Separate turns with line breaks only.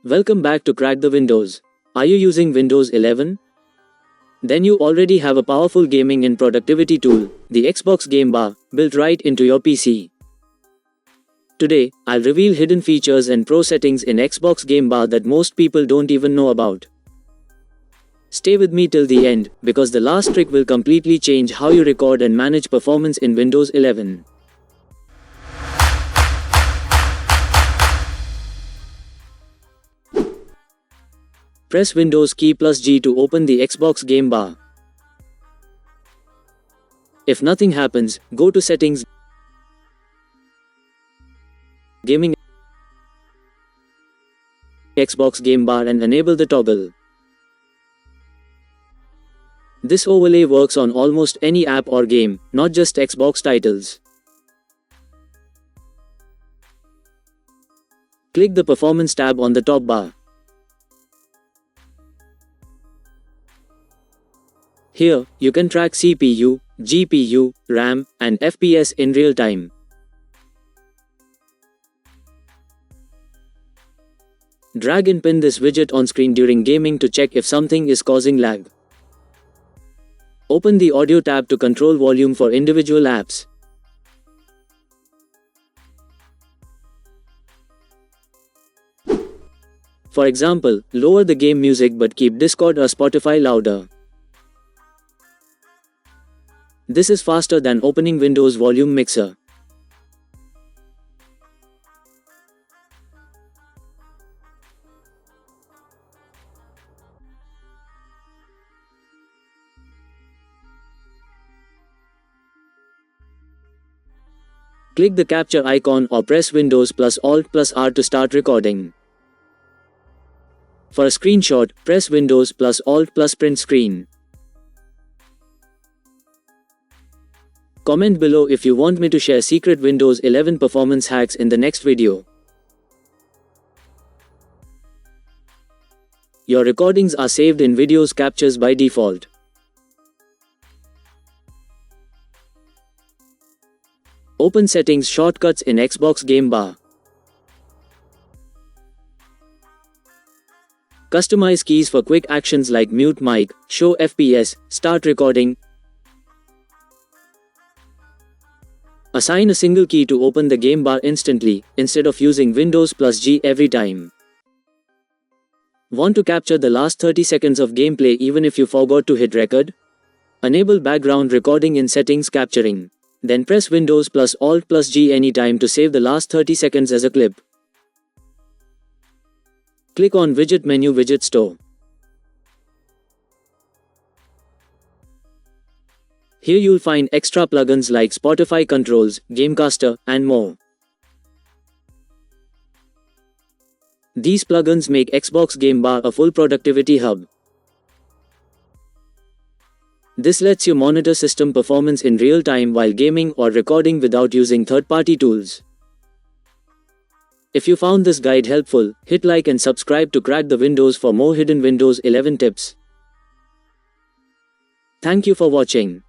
Welcome back to Crack the Windows. Are you using Windows 11? Then you already have a powerful gaming and productivity tool, the Xbox Game Bar, built right into your PC. Today, I'll reveal hidden features and pro settings in Xbox Game Bar that most people don't even know about. Stay with me till the end, because the last trick will completely change how you record and manage performance in Windows 11. Press Windows key plus G to open the Xbox Game Bar. If nothing happens, go to Settings, Gaming, Xbox Game Bar and enable the toggle. This overlay works on almost any app or game, not just Xbox titles. Click the Performance tab on the top bar. Here, you can track CPU, GPU, RAM, and FPS in real time. Drag and pin this widget on screen during gaming to check if something is causing lag. Open the Audio tab to control volume for individual apps. For example, lower the game music but keep Discord or Spotify louder. This is faster than opening Windows Volume Mixer. Click the capture icon or press Windows plus Alt plus R to start recording. For a screenshot, press Windows plus Alt plus print screen. Comment below if you want me to share secret Windows 11 performance hacks in the next video. Your recordings are saved in Videos Captures by default. Open Settings shortcuts in Xbox Game Bar. Customize keys for quick actions like mute mic, show FPS, start recording. Assign a single key to open the game bar instantly, instead of using Windows plus G every time. Want to capture the last 30 seconds of gameplay even if you forgot to hit record? Enable background recording in Settings Capturing. Then press Windows plus Alt plus G anytime to save the last 30 seconds as a clip. Click on Widget menu Widget Store. Here you'll find extra plugins like Spotify Controls, Gamecaster, and more. These plugins make Xbox Game Bar a full productivity hub. This lets you monitor system performance in real time while gaming or recording without using third-party tools. If you found this guide helpful, hit like and subscribe to Crack the Windows for more hidden Windows 11 tips. Thank you for watching.